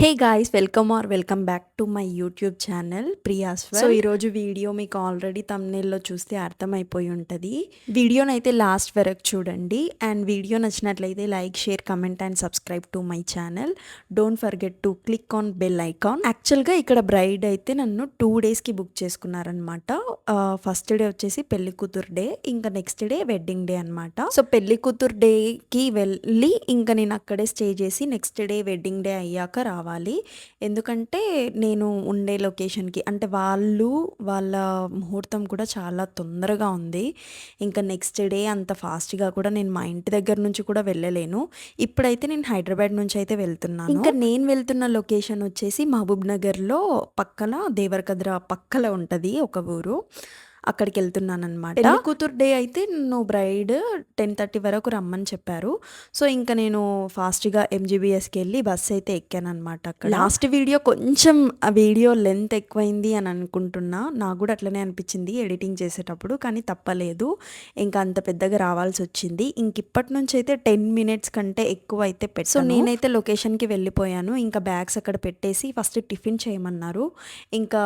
Hey guys, welcome back to my YouTube channel ప్రియాస్వర్. So ఈరోజు video మీకు already తమ్నేల్లో చూస్తే అర్థమైపోయి ఉంటుంది. వీడియోనైతే లాస్ట్ వరకు చూడండి. అండ్ వీడియో నచ్చినట్లయితే like, share, comment and subscribe to my channel. Don't forget to click on bell icon. యాక్చువల్గా ఇక్కడ బ్రైడ్ అయితే నన్ను 2 డేస్కి బుక్ చేసుకున్నారనమాట. ఫస్ట్ డే వచ్చేసి పెళ్లి కూతురు డే, ఇంకా నెక్స్ట్ డే వెడ్డింగ్ డే అనమాట. సో పెళ్లి కూతురు డేకి వెళ్ళి ఇంకా నేను అక్కడే స్టే చేసి నెక్స్ట్ డే వెడ్డింగ్ డే అయ్యాక రావాలి. ఎందుకంటే నేను ఉండే లొకేషన్కి అంటే వాళ్ళ ముహూర్తం కూడా చాలా తొందరగా ఉంది. ఇంకా నెక్స్ట్ డే అంత ఫాస్ట్గా కూడా నేను మా ఇంటి దగ్గర నుంచి కూడా వెళ్ళలేను. ఇప్పుడైతే నేను హైదరాబాద్ నుంచి అయితే వెళ్తున్నాను. ఇంకా నేను వెళ్తున్న లొకేషన్ వచ్చేసి మహబూబ్ నగర్లో పక్కన దేవరకద్ర పక్కన ఉంటుంది ఒక ఊరు. అక్కడికి వెళ్తున్నాను అనమాట. పెళ్లి కూతురు డే అయితే నువ్వు బ్రైడ్ 10:30 వరకు రమ్మని చెప్పారు. సో ఇంకా నేను ఫాస్ట్గా ఎంజీబీఎస్కి వెళ్ళి బస్ అయితే ఎక్కాను అనమాట. అక్కడ లాస్ట్ వీడియో కొంచెం ఆ వీడియో లెంత్ ఎక్కువైంది అని అనుకుంటున్నా. నాకు కూడా అట్లనే అనిపించింది ఎడిటింగ్ చేసేటప్పుడు, కానీ తప్పలేదు, ఇంకా అంత పెద్దగా రావాల్సి వచ్చింది. ఇంక ఇప్పటి నుంచి అయితే 10 మినిట్స్ కంటే ఎక్కువ అయితే పెట్టాను. సో నేనైతే లొకేషన్కి వెళ్ళిపోయాను. ఇంకా బ్యాగ్స్ అక్కడ పెట్టేసి ఫస్ట్ టిఫిన్ చేయమన్నారు. ఇంకా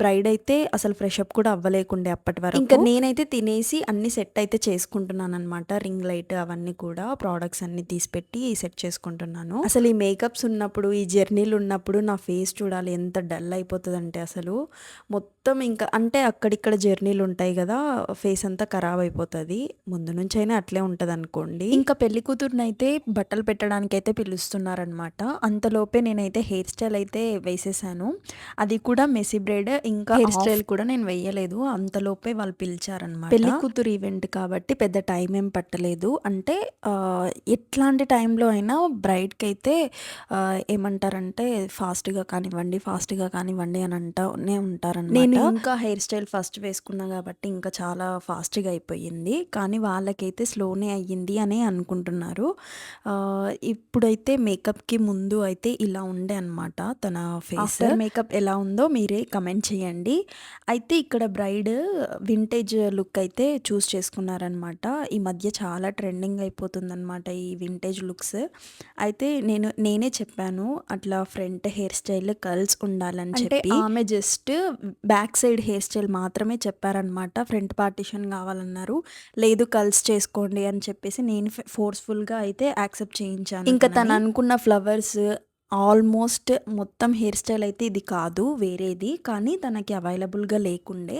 బ్రైడ్ అయితే అసలు ఫ్రెష్ అప్ కూడా అవ్వలేకుండా అప్పటి వరకు. ఇంకా నేనైతే తినేసి అన్ని సెట్ అయితే చేసుకుంటున్నాను అనమాట. రింగ్ లైట్ అవన్నీ కూడా ప్రోడక్ట్స్ అన్ని తీసిపెట్టి సెట్ చేసుకుంటున్నాను. అసలు ఈ మేకప్స్ ఉన్నప్పుడు, ఈ జర్నీలు ఉన్నప్పుడు నా ఫేస్ చూడాలి ఎంత డల్ అయిపోతుంది అంటే అసలు మొత్తం ఇంకా అంటే అక్కడిక్కడ జర్నీలు ఉంటాయి కదా, ఫేస్ అంతా ఖరాబ్ అయిపోతుంది. ముందు నుంచి అయినా అట్లే ఉంటుంది అనుకోండి. ఇంకా పెళ్లి కూతురుని అయితే బట్టలు పెట్టడానికి అయితే పిలుస్తున్నారనమాట. అంతలోపే నేనైతే హెయిర్ స్టైల్ అయితే వేసేసాను. అది కూడా మెస్సీ బ్రైడ్. ఇంకా హెయిర్ స్టైల్ కూడా నేను వేయలేదు. అంతలోపే వాళ్ళు పిలిచారనమాట. పెళ్లి కూతురు ఈవెంట్ కాబట్టి పెద్ద టైం ఏం పట్టలేదు. అంటే ఎట్లాంటి టైంలో అయినా బ్రైడ్కి అయితే ఏమంటారంటే ఫాస్ట్గా కానివ్వండి అని అంటూనే ఉంటారనమాట. నేను ఇంకా హెయిర్ స్టైల్ ఫస్ట్ వేసుకున్నా కాబట్టి ఇంకా చాలా ఫాస్ట్గా అయిపోయింది. కానీ వాళ్ళకైతే స్లోనే అయ్యింది అని అనుకుంటున్నారు. ఇప్పుడైతే మేకప్కి ముందు అయితే ఇలా ఉండే అనమాట తన ఫేస్. ఆఫ్టర్ మేకప్ ఎలా ఉందో మీరే కమెంట్ చేయండి. అయితే ఇక్కడ బ్రైడ్ వింటేజ్ లుక్ అయితే చూస్ చేసుకున్నారనమాట. ఈ మధ్య చాలా ట్రెండింగ్ అయిపోతుందన్నమాట ఈ వింటేజ్ లుక్స్. అయితే నేనే చెప్పాను అట్లా ఫ్రంట్ హెయిర్ స్టైల్ కర్ల్స్ ఉండాలని చెప్పి. ఆమె just back side hair style మాత్రమే చెప్పారనమాట. ఫ్రంట్ పార్టిషన్ కావాలన్నారు. లేదు కర్ల్స్ చేసుకోండి అని చెప్పేసి నేను ఫోర్స్ఫుల్గా అయితే యాక్సెప్ట్ చేయించాను. ఇంకా తను అనుకున్న ఫ్లవర్స్ ఆల్మోస్ట్ మొత్తం హెయిర్ స్టైల్ అయితే ఇది కాదు, వేరేది, కానీ తనకి అవైలబుల్గా లేకుండే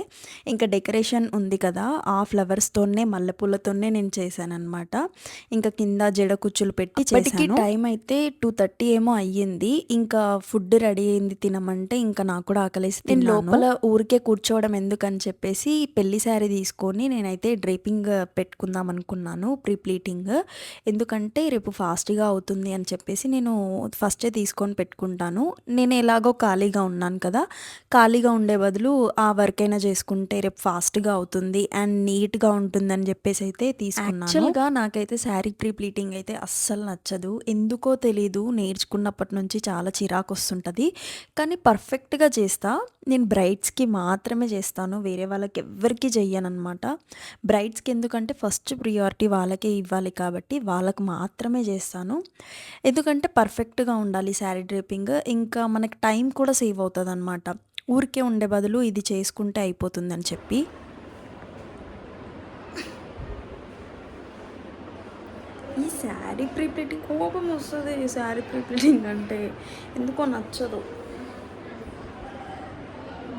ఇంకా డెకరేషన్ ఉంది కదా ఆ ఫ్లవర్స్తోనే మల్లెపూలతోనే నేను చేశాను అనమాట. ఇంకా కింద జడ కుచ్చులు పెట్టి చేశాను. టైం అయితే 2:30 ఏమో అయ్యింది. ఇంకా ఫుడ్ రెడీ అయింది తినమంటే ఇంకా నాకు కూడా ఆకలేసి నేను లోపల ఊరికే కూర్చోవడం ఎందుకని చెప్పేసి పెళ్లి శారీ తీసుకొని నేనైతే డ్రేపింగ్ పెట్టుకుందాం అనుకున్నాను, ప్రీ ప్లీటింగ్. ఎందుకంటే రేపు ఫాస్ట్గా అవుతుంది అని చెప్పేసి నేను ఫస్టే తీసుకొని పెట్టుకుంటాను. నేను ఎలాగో ఖాళీగా ఉన్నాను కదా, ఖాళీగా ఉండే బదులు ఆ వర్క్ అయినా చేసుకుంటే రేపు ఫాస్ట్గా అవుతుంది అండ్ నీట్గా ఉంటుందని చెప్పేసి అయితే తీసుకున్నాను. యాక్చువల్గా నాకైతే శారీ ప్రీ ప్లీటింగ్ అయితే అస్సలు నచ్చదు. ఎందుకో తెలీదు, నేర్చుకున్నప్పటి నుంచి చాలా చిరాకు వస్తుంటుంది. కానీ పర్ఫెక్ట్గా చేస్తా. నేను బ్రైడ్స్కి మాత్రమే చేస్తాను, వేరే వాళ్ళకి ఎవ్వరికి చెయ్యనమాట. బ్రైడ్స్కి ఎందుకంటే ఫస్ట్ ప్రియారిటీ వాళ్ళకే ఇవ్వాలి కాబట్టి వాళ్ళకు మాత్రమే చేస్తాను. ఎందుకంటే పర్ఫెక్ట్గా ఉండాలి శారీ డ్రేపింగ్. ఇంకా మనకి టైం కూడా సేవ్ అవుతుంది అనమాట. ఊరికే ఉండే బదులు ఇది చేసుకుంటే అయిపోతుందని చెప్పి. ఈ శారీ ప్రీ ప్లీటింగ్ కోపం వస్తుంది. ఈ శారీ ప్రీ ప్లీటింగ్ అంటే ఎందుకో నచ్చదు.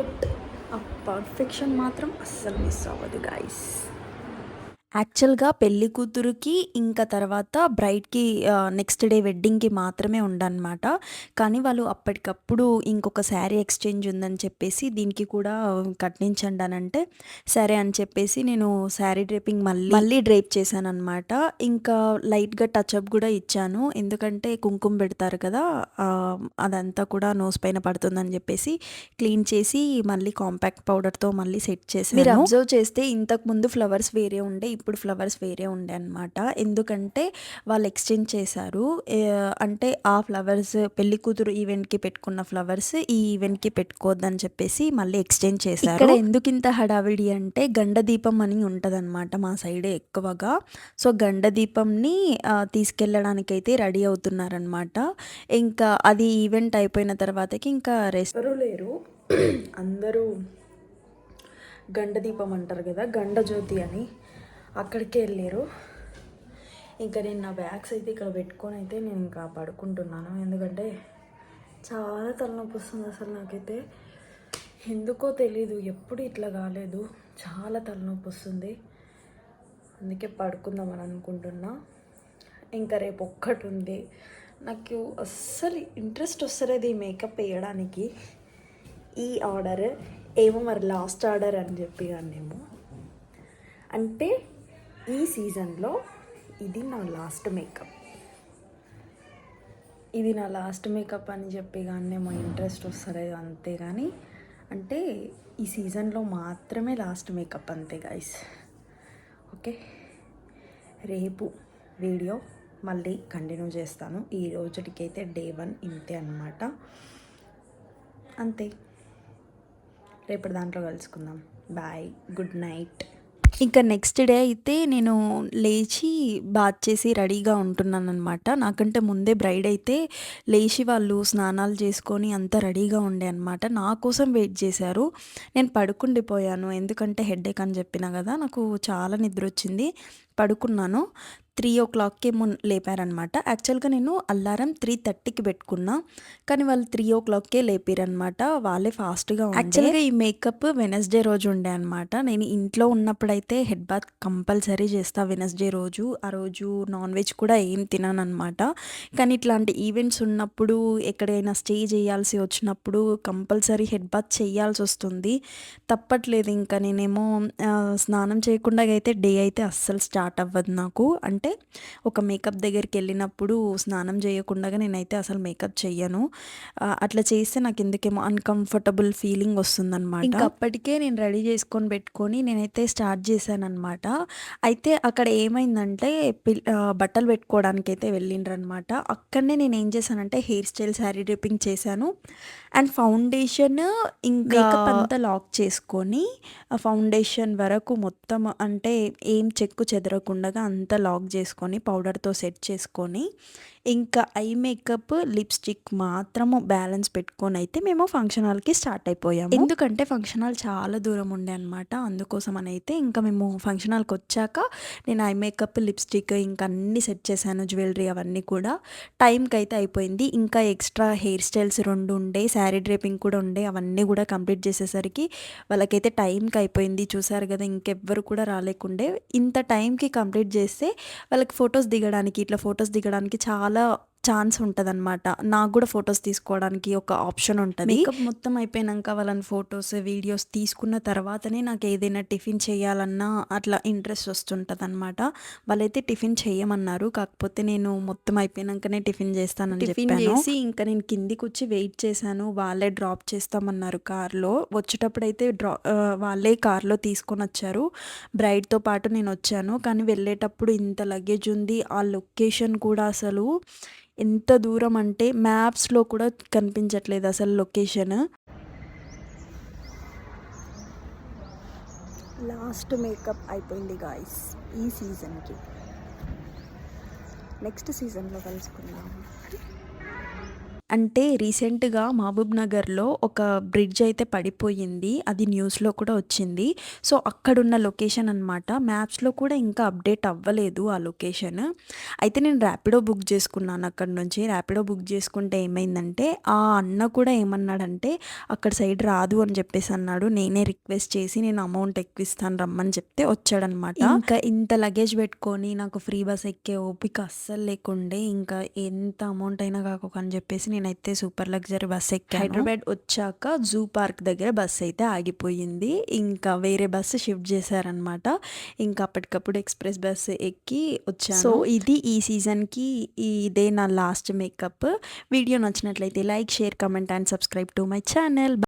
బట్ ఆ పర్ఫెక్షన్ మాత్రం అస్సలు మిస్ అవ్వదు గాయస్. యాక్చువల్గా పెళ్లి కూతురుకి ఇంకా తర్వాత బ్రైడ్కి నెక్స్ట్ డే వెడ్డింగ్కి మాత్రమే ఉండనమాట. కానీ వాళ్ళు అప్పటికప్పుడు ఇంకొక శారీ ఎక్స్చేంజ్ ఉందని చెప్పేసి దీనికి కూడా కట్టించండి అని అంటే సరే అని చెప్పేసి నేను శారీ డ్రేపింగ్ మళ్ళీ డ్రేప్ చేశాను అనమాట. ఇంకా లైట్గా టచ్అప్ కూడా ఇచ్చాను. ఎందుకంటే కుంకుమ పెడతారు కదా, అదంతా కూడా నోస్ పైన పడుతుందని చెప్పేసి క్లీన్ చేసి మళ్ళీ కాంపాక్ట్ పౌడర్తో మళ్ళీ సెట్ చేసి. మీరు అబ్జర్వ్ చేస్తే ఇంతకు ముందు ఫ్లవర్స్ వేరే ఉండే, ఇప్పుడు ఫ్లవర్స్ వేరే ఉండే అనమాట. ఎందుకంటే వాళ్ళు ఎక్స్చేంజ్ చేశారు. అంటే ఆ ఫ్లవర్స్ పెళ్లి కూతురు ఈవెంట్‌కి పెట్టుకున్న ఫ్లవర్స్ ఈ ఈవెంట్‌కి పెట్టుకోవద్దని చెప్పేసి మళ్ళీ ఎక్స్చేంజ్ చేశారు. ఇక్కడ ఎందుకింత హడావిడి అంటే గండ దీపం అని ఉంటదనమాట మా సైడే ఎక్కువగా. సో గండ దీపంని తీసుకెళ్ళడానికైతే రెడీ అవుతున్నారనమాట. ఇంకా అది ఈవెంట్ అయిపోయిన తర్వాతకి ఇంకా ఎవరు లేరు. అందరూ గండ దీపం అంటారు కదా, గండ జ్యోతి అని అక్కడికే వెళ్ళారు. ఇంకా నేను నా బ్యాగ్స్ అయితే ఇక్కడ పెట్టుకొని అయితే నేను ఇంకా పడుకుంటున్నాను. ఎందుకంటే చాలా తలనొప్పి వస్తుంది అసలు నాకైతే. ఎందుకో తెలీదు, ఎప్పుడు ఇట్లా కాలేదు, చాలా తలనొప్పి వస్తుంది. అందుకే పడుకుందామని అనుకుంటున్నా. ఇంకా రేపు ఒక్కటి ఉంది, నాకు అస్సలు ఇంట్రెస్ట్ వస్తలేదు ఈ మేకప్ వేయడానికి. ఈ ఆర్డర్ ఏమో మరి లాస్ట్ ఆర్డర్ అని చెప్పి కానేమో, అంటే ఈ సీజన్లో ఇది నా లాస్ట్ మేకప్, ఇది నా లాస్ట్ మేకప్ అని చెప్పి కానేమో ఇంట్రెస్ట్ వస్తలేదు అంతే. కానీ అంటే ఈ సీజన్లో మాత్రమే లాస్ట్ మేకప్ అంతే గైస్. ఓకే, రేపు వీడియో మళ్ళీ కంటిన్యూ చేస్తాను. ఈ రోజుటికైతే డే 1 ఇంతే అన్నమాట, అంతే. రేపటి దాంట్లో కలుసుకుందాం. Bye, good night. ఇంకా నెక్స్ట్ డే అయితే నేను లేచి బాత్ చేసి రెడీగా ఉంటున్నాను అనమాట. నాకంటే ముందే బ్రైడ్ అయితే లేచి వాళ్ళు స్నానాలు చేసుకొని అంతా రెడీగా ఉండే అనమాట. నా కోసం వెయిట్ చేశారు. నేను పడుకుండిపోయాను, ఎందుకంటే హెడేక్ అని చెప్పిన కదా, నాకు చాలా నిద్ర వచ్చింది. పడుకున్నాను. 3:00కి ఏమో లేపారనమాట. యాక్చువల్గా నేను అలారం 3:30కి పెట్టుకున్నా, కానీ వాళ్ళు 3:00కే లేపారనమాట. వాళ్ళే ఫాస్ట్గా. యాక్చువల్గా ఈ మేకప్ వెనస్డే రోజు ఉండే అనమాట. నేను ఇంట్లో ఉన్నప్పుడైతే హెడ్ బాత్ కంపల్సరీ చేస్తా వెనస్డే రోజు. ఆ రోజు నాన్ వెజ్ కూడా ఏం తినాను అనమాట. కానీ ఇట్లాంటి ఈవెంట్స్ ఉన్నప్పుడు, ఎక్కడైనా స్టే చేయాల్సి వచ్చినప్పుడు కంపల్సరీ హెడ్ బాత్ చేయాల్సి వస్తుంది, తప్పట్లేదు. ఇంకా నేనేమో స్నానం చేయకుండా అయితే డే అయితే అస్సలు స్టార్ట్ అవ్వదు నాకు. అంటే ఒక మేకప్ దగ్గరికి వెళ్ళినప్పుడు స్నానం చేయకుండా నేనైతే అసలు మేకప్ చెయ్యను. అట్లా చేస్తే నాకు ఎందుకేమో అన్కంఫర్టబుల్ ఫీలింగ్ వస్తుందన్నమాట. ఇంకా అప్పటికే నేను రెడీ చేసుకొని పెట్టుకొని నేనైతే స్టార్ట్ చేశాను అనమాట. అయితే అక్కడ ఏమైందంటే బట్టలు పెట్టుకోవడానికి అయితే వెళ్ళిండ్రనమాట. అక్కడనే నేను ఏం చేశానంటే హెయిర్ స్టైల్, శారీ డ్రిప్పింగ్ చేశాను. అండ్ ఫౌండేషన్ ఇంకా మేకప్ అంతా లాక్ చేసుకొని ఆ ఫౌండేషన్ వరకు మొత్తం అంటే ఏం చెక్కు చెదరకుండా అంతా లాక్ చేసుకొని పౌడర్తో సెట్ చేసుకొని ఇంకా ఐ మేకప్, లిప్స్టిక్ మాత్రము బ్యాలెన్స్ పెట్టుకొని అయితే మేము ఫంక్షన్ హాల్కి స్టార్ట్ అయిపోయాము. ఎందుకంటే ఫంక్షన్ హాల్ చాలా దూరం ఉండే అనమాట. అందుకోసం అని అయితే ఇంకా మేము ఫంక్షన్ హాల్కి వచ్చాక నేను ఐ మేకప్, లిప్స్టిక్ ఇంకా అన్నీ సెట్ చేశాను, జ్యువెలరీ అవన్నీ కూడా. టైంకి అయితే అయిపోయింది. ఇంకా ఎక్స్ట్రా హెయిర్ స్టైల్స్ 2 ఉండే, శారీ డ్రేపింగ్ కూడా ఉండే, అవన్నీ కూడా కంప్లీట్ చేసేసరికి వాళ్ళకైతే టైంకి అయిపోయింది. చూసారు కదా, ఇంకెవ్వరు కూడా రాలేకుండే. ఇంత టైంకి కంప్లీట్ చేస్తే వాళ్ళకి ఫొటోస్ దిగడానికి, ఇట్లా ఫొటోస్ దిగడానికి చాలా ఛాన్స్ ఉంటదనమాట. నాకు కూడా ఫొటోస్ తీసుకోవడానికి ఒక ఆప్షన్ ఉంటుంది. మేకప్ మొత్తం అయిపోయినాక వాళ్ళని ఫొటోస్, వీడియోస్ తీసుకున్న తర్వాతనే నాకు ఏదైనా టిఫిన్ చేయాలన్నా అట్లా ఇంట్రెస్ట్ వస్తుంటుంది అనమాట. వాళ్ళైతే టిఫిన్ చేయమన్నారు, కాకపోతే నేను మొత్తం అయిపోయినాకనే టిఫిన్ చేస్తానని టిఫిన్ చేసి ఇంకా నేను కిందికి వచ్చి వెయిట్ చేశాను. వాళ్ళే డ్రాప్ చేస్తామన్నారు కార్లో. వచ్చేటప్పుడు అయితే వాళ్ళే కార్లో తీసుకొని వచ్చారు. బ్రైడ్తో పాటు నేను వచ్చాను, కానీ వెళ్ళేటప్పుడు ఇంత లగేజ్ ఉంది. ఆ లొకేషన్ కూడా అసలు ఎంత దూరం అంటే మ్యాప్స్లో కూడా కనిపించట్లేదు అసలు లొకేషన్. లాస్ట్ మేకప్ అయిపోయింది గాయ్స్ ఈ సీజన్కి. నెక్స్ట్ సీజన్లో కలుసుకుందాం. అంటే రీసెంట్గా మహబూబ్ నగర్లో ఒక బ్రిడ్జ్ అయితే పడిపోయింది, అది న్యూస్లో కూడా వచ్చింది. సో అక్కడున్న లొకేషన్ అనమాట. మ్యాప్స్లో కూడా ఇంకా అప్డేట్ అవ్వలేదు ఆ లొకేషన్. అయితే నేను ర్యాపిడో బుక్ చేసుకున్నాను అక్కడ నుంచి. ర్యాపిడో బుక్ చేసుకుంటే ఏమైందంటే ఆ అన్న కూడా ఏమన్నాడంటే అక్కడ సైడ్ రాదు అని చెప్పేసి అన్నాడు. నేనే రిక్వెస్ట్ చేసి నేను అమౌంట్ ఎక్కువ ఇస్తాను రమ్మని చెప్తే వచ్చాడనమాట. ఇంకా ఇంత లగేజ్ పెట్టుకొని నాకు ఫ్రీ బస్ ఎక్కే ఓపిక అస్సలు లేకుండే. ఇంకా ఎంత అమౌంట్ అయినా కాకని చెప్పేసి నేనైతే సూపర్ లగ్జరీ బస్ ఎక్కాను. హైదరాబాద్ వచ్చాక జూ పార్క్ దగ్గర బస్ అయితే ఆగిపోయింది. ఇంకా వేరే బస్సు షిఫ్ట్ చేశారనమాట. ఇంకా అప్పటికప్పుడు ఎక్స్ప్రెస్ బస్ ఎక్కి వచ్చాను. సో ఇది ఈ సీజన్కి ఇదే నా లాస్ట్ మేకప్. వీడియో నచ్చినట్లయితే like, share, comment and subscribe to my channel.